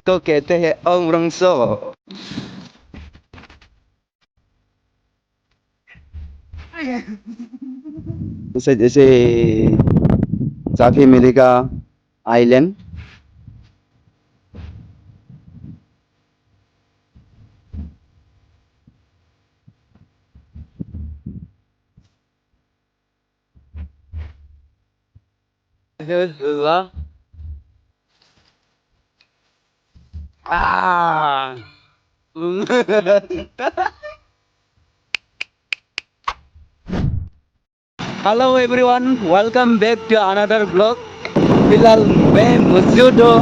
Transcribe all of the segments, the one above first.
इसको कहते हैं अमरंगसो। जैसे जैसे साथ मिलेगा island. Ah. Hello everyone, welcome back to another vlog. फिलहाल मैं मौजूद हूँ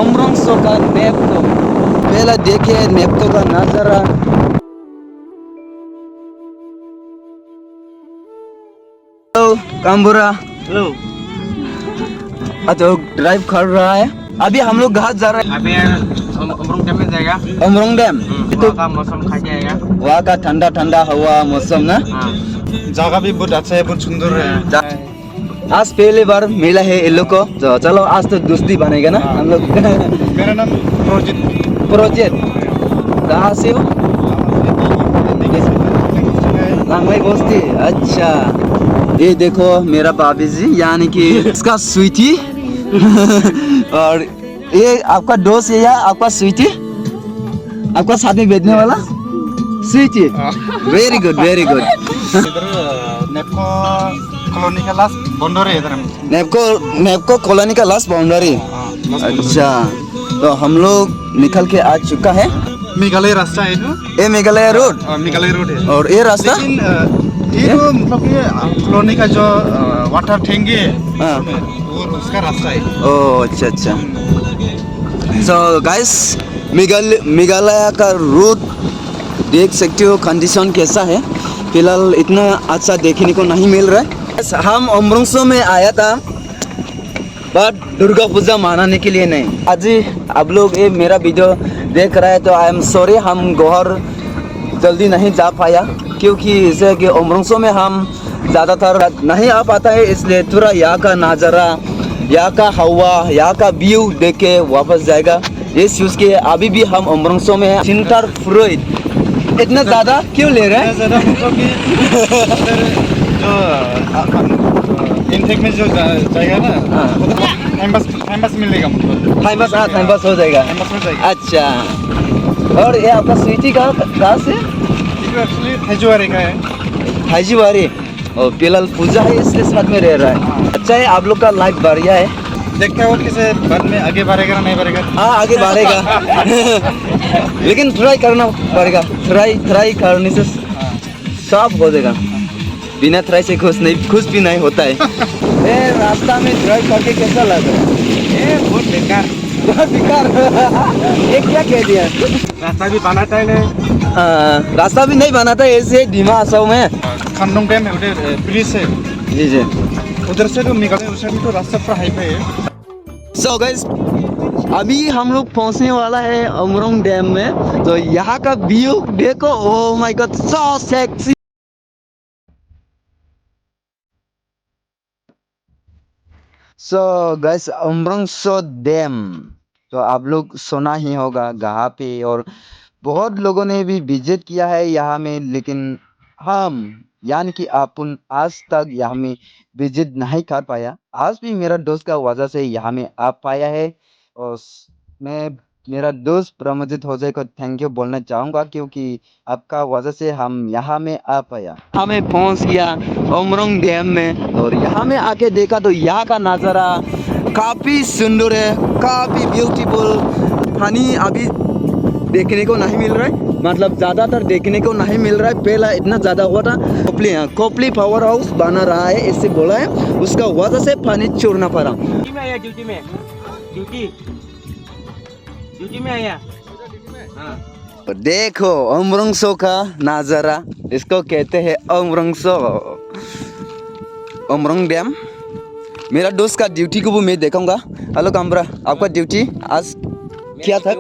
अमरंगसो का नेप्को। पहला देखिए नेप्को का नज़ारा। हेलो काम्बुरा। हेलो। तो ड्राइव कर रहा है। अभी हम लोग कहाँ जा रहे हैं? अभी अमरोंग डैम में जाएगा। अमरोंग डैम। वहाँ का मौसम खा जाएगा। वहाँ का ठंडा ठंडा हवा मौसम ना। जगह भी बहुत अच्छा है, बहुत सुंदर है। आज पहली बार मिला है इन लोग को, तो चलो आज तो दोस्ती बनेगा ना हम लोग। मेरा नाम प्रोजित। प्रोजेक्ट कहाँ से हो? लांगमाई बस्ती। अच्छा, ये देखो मेरा भाभी जी, यानी कि इसका स्वीटी। और ये आपका दोस्त है या आपका स्वीटी? आपका साथ में बैठने वाला Sweety. Very good very good. इधर नेपको कॉलोनी का लास्ट बाउंड्री है इधर। नेपको कॉलोनी का लास्ट बाउंड्री। अच्छा, तो हम लोग निकल के आ चुका है। मेघालय रास्ता है जो। ये मेघालय रोड। मेघालय रोड है। और ये रास्ता ये तो मतलब ये कॉलोनी का जो वाटर टैंकी है, हाँ। वो उसका रास्ता है। ओह अच्छा अच्छा। सो गाइस, मेघालय का रोड देख सकते हो, कंडीशन कैसा है। फिलहाल इतना अच्छा देखने को नहीं मिल रहा है। हम अमरंगसो में आया था बट दुर्गा पूजा मनाने के लिए नहीं। आज ही आप लोग ये मेरा वीडियो देख रहे हैं तो आई एम सॉरी, हम गोहर जल्दी नहीं जा पाया क्योंकि इसे कि अमरंगसो में हम ज़्यादातर नहीं आ पाता है, इसलिए थोड़ा यहाँ का नज़ारा, यहाँ का हवा, यहाँ का व्यू देख के वापस जाएगा। इस चीज़ के अभी भी हम अमरंगसो में हैं। चिंतार फ्रूट इतना ज़्यादा क्यों ले रहे हैं? जो इनटेक में जो जाएगा ना, टाइम पास मिलेगा, मतलब टाइम पास हो जाएगा। टाइम पास हो जाएगा। अच्छा, और ये आपका स्वीटी कहाँ से? एक्चुअली थाईजुवारी का है। थाईजुवारी। और फिलहाल पूजा है इसलिए साथ में रह रहा है। अच्छा है, आप लोग का लाइफ बढ़िया है। देखते हो किसे बाद में आगे बढ़ेगा नहीं बढ़ेगा। हाँ आगे बढ़ेगा। लेकिन ट्राई करना पड़ेगा। ट्राई करने से सब हो जाएगा। बिना ट्राई से खुश भी नहीं होता है। ये रास्ता में ड्राइव करके कैसा लग रहा है? ये बहुत बेकार। बहुत बेकार। ये क्या कह दिया? रास्ता भी बनाता है नहीं। रास्ता भी नहीं बनाता ऐसे धीमा आसाओ में। खानडोंग डैम है उधर ब्रिज है। जी जी। उधर से तो मेघालय उस साइड तो रास्ता पूरा हाईवे है। सो गाइस, अभी हम लोग पहुंचने वाला है अमरोंग डैम में। तो यहाँ का व्यू देखो, oh my god, so sexy. So guys, अमरंगसो डैम तो आप लोग सुना ही होगा कहाँ पे, और बहुत लोगों ने भी विजिट किया है यहाँ में, लेकिन हम यानी कि अपन आज तक यहाँ में विजिट नहीं कर पाया। आज भी मेरा दोस्त का वजह से यहाँ में आ पाया है। और मैं मेरा दोस्त प्रमोदित हो जाए को थैंक यू बोलना चाहूँगा क्योंकि आपका वजह से हम यहाँ में आ पाया। हमें पहुँच गया अमरोंग डैम में, और यहाँ में आके देखा तो यहाँ का नज़ारा काफ़ी सुंदर है, काफ़ी ब्यूटीफुल। पानी अभी देखने को नहीं मिल रहा है, मतलब ज़्यादातर देखने को नहीं मिल रहा है। पहला इतना ज़्यादा हुआ था। कोपली पावर हाउस बना रहा है इससे बोला है, उसका वजह से पानी छोड़ना पड़ा। ड्यूटी में आया। हाँ। देखो अमरंगसो का नज़ारा, इसको कहते हैं अमरंगसो। अमरोंग डैम मेरा दोस्त का ड्यूटी को भी मैं देखूंगा। हेलो कामरा, आपका ड्यूटी आज क्या था?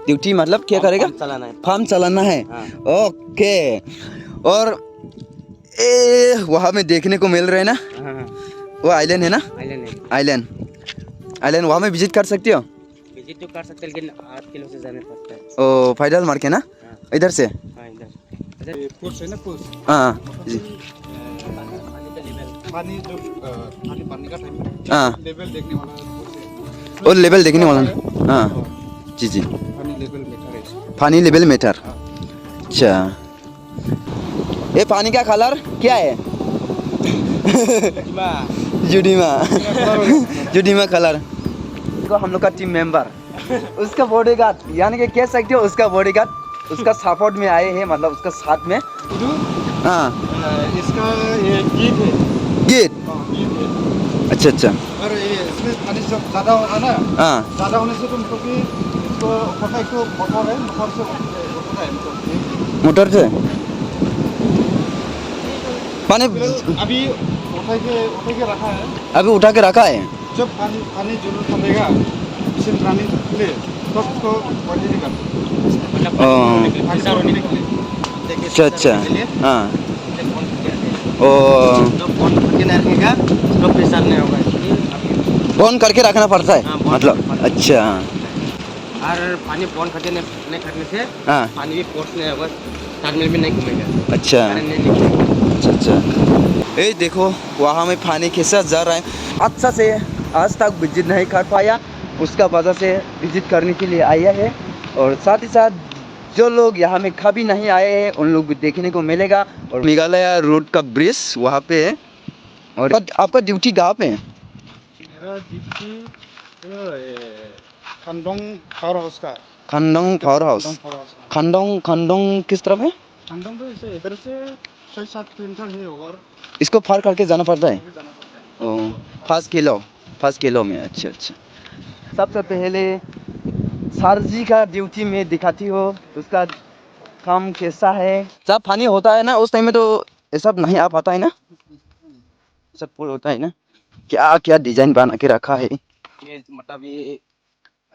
ड्यूटी मतलब क्या करेगा? फार्म चलाना है। ओके। और वहाँ में देखने को मिल रहे हैं ना, वो आइलैंड है ना? आइलैंड वहाँ में विजिट कर सकते हो। विजिट तो कर सकते हैं लेकिन 8 किलो से जाना पड़ता है। ओ पैदल मार के ना हाँ इधर से। हाँ इधर। अच्छा ये पुश है ना पुश। हाँ मतलब जी। कि पानी का लेवल। पानी जो पानी भरने का टाइम में हाँ लेवल देखने वाला पुश है। और लेवल देखने वाला है। ना। हाँ और जी जी। पानी लेवल मीटर है इसका। पानी लेवल मीटर। हाँ। अच्छा ये पानी का कलर क्या है? जुडीमा जुडीमा कलर। देखो हम लोग का टीम मेंबर उसका बॉडीगार्ड यानी कि कह सकते हो उसका बॉडीगार्ड उसका सपोर्ट में आए हैं मतलब उसका साथ में। हाँ इसका ये गीत है। गीत। गीत है। अच्छा अच्छा। और ये इसमें पानी जब ज़्यादा होगा ना हाँ ज़्यादा होने से तुमको भी इसको पता है तो मोटर है मोटर से होता है इनको। मोटर से पानी अभी उठा के रखा है। अभी उठा के रखा है। जब पानी पानी जरूरत पड़ेगा मशीन रनिंग के लिए तब उसको कंटिन्यू कर मतलब ओ, पानी होने के लिए। अच्छा अच्छा हाँ ओ तो फोन करके नहीं रखेगा तो प्रेशर नहीं होगा इसलिए अभी बंद करके रखना पड़ता है हाँ, बंद मतलब करके पड़ता अच्छा और पानी बंद करके नहीं करने से हाँ पानी भी फोर्स नहीं होगा टर्मिनल में नहीं घूमेगा अच्छा करंट नहीं निकलेगा। अच्छा अच्छा। ए देखो वहाँ में पानी कैसा जा रहा है अच्छा से आज तक विजिट नहीं कर पाया उसका वजह से विजिट करने के लिए आया है और साथ ही साथ जो लोग यहाँ में कभी नहीं आए हैं उन लोग को देखने को मिलेगा और मेघालय रोड का ब्रिज वहाँ पे है। और आपका ड्यूटी कहाँ पे है? मेरा ड्यूटी खंडोंग पावर हाउस का। खंडोंग पावर हाउस। खंडोंग पावर हाउस का। खंडोंग किस तरफ है? खंडोंग तो इसे इधर से 6-7 किलोमीटर है और इसको पार करके जाना पड़ता है। भी जाना पड़ता है। ओ 5 किलो में अच्छा अच्छा। सबसे पहले सर जी का ड्यूटी में दिखाती हो उसका काम कैसा है। जब पानी होता है ना उस टाइम में तो ये सब नहीं आ पाता है ना सब फुल होता है ना। क्या क्या डिजाइन बना के रखा है। ये मतलब ये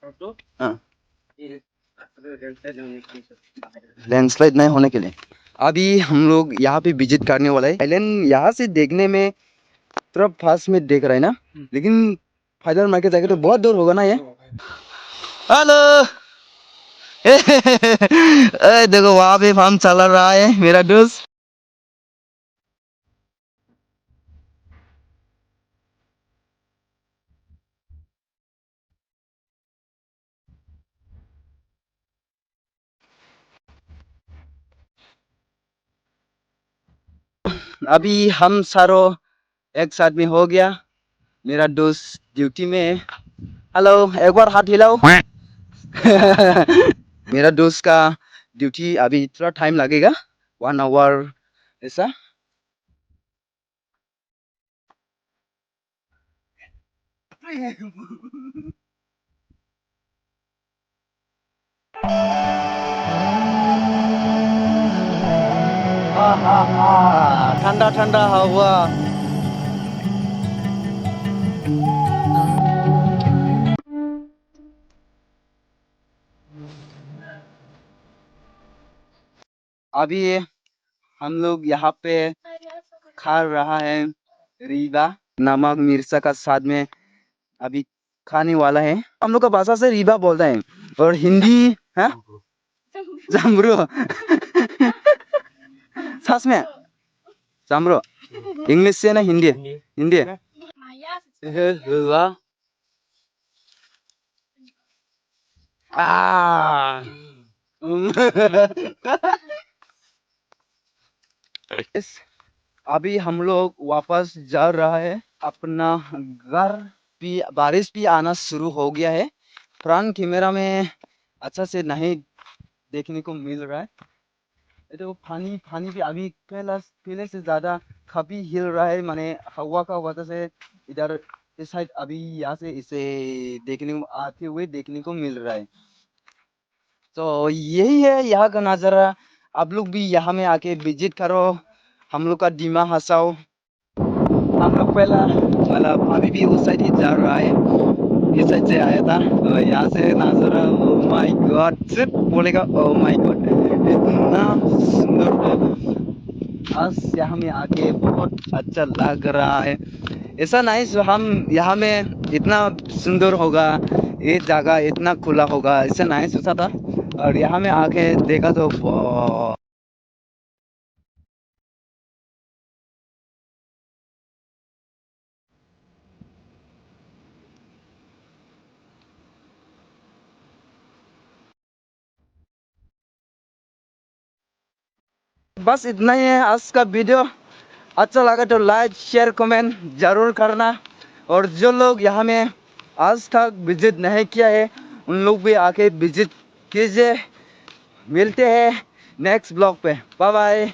तो हाँ ये लैंडस्लाइड नहीं होने के लिए। अभी हम लोग यहाँ पे विजिट करने वाला है आइलैंड यहाँ से देखने में थोड़ा पास में देख रहा है ना लेकिन फाइनल मार्केट जाके तो बहुत दूर होगा ना ये। हेलो देखो वहाँ पे फार्म चल रहा है मेरा दोस्त। अभी हम सारों एक साथ में हो गया मेरा दोस्त ड्यूटी में है। हेलो एक बार हाथ हिलाओ मेरा दोस्त का ड्यूटी अभी थोड़ा टाइम लगेगा 1 आवर ऐसा। ठंडा ठंडा हवा। अभी हम लोग यहाँ पे खा रहा है रीबा नमक मिर्चा का साथ में अभी खाने वाला है। हम लोग का भाषा से रीबा बोलता है और हिंदी है जामरू सच में जामरू इंग्लिश से ना हिंदी हिंदी आ अभी हम लोग वापस जा रहा है अपना घर भी बारिश भी आना शुरू हो गया है। फ्रंट कैमरा में अच्छा से नहीं देखने को मिल रहा है। ये तो पानी पानी भी अभी पहले से ज्यादा काफी हिल रहा है माने हवा का वजह से इधर इस साइड अभी यहाँ से इसे देखने को आते हुए देखने को मिल रहा है। तो यही है यहाँ का नज़ारा। आप लोग भी यहाँ में आके विजिट करो हम लोग का डिमा हसाओ। हम लोग पहला मतलब अभी भी उस साइड ही जा रहा है इस साइड से आया था तो यहाँ से नज़ारा ओ माय गॉड सिर्फ बोलेगा ओ माय गॉड इतना सुंदर है। आज यहाँ में आके बहुत अच्छा लग रहा है। ऐसा नहीं सो हम यहाँ में इतना सुंदर होगा ये जगह इतना खुला होगा ऐसा नहीं सोचा था। और यहाँ में आके देखा तो बस इतना ही है आज का वीडियो। अच्छा लगा तो लाइक शेयर कमेंट जरूर करना। और जो लोग यहाँ में आज तक विजिट नहीं किया है उन लोग भी आके विजिट कीजिए। मिलते हैं नेक्स्ट ब्लॉग पे। Bye bye.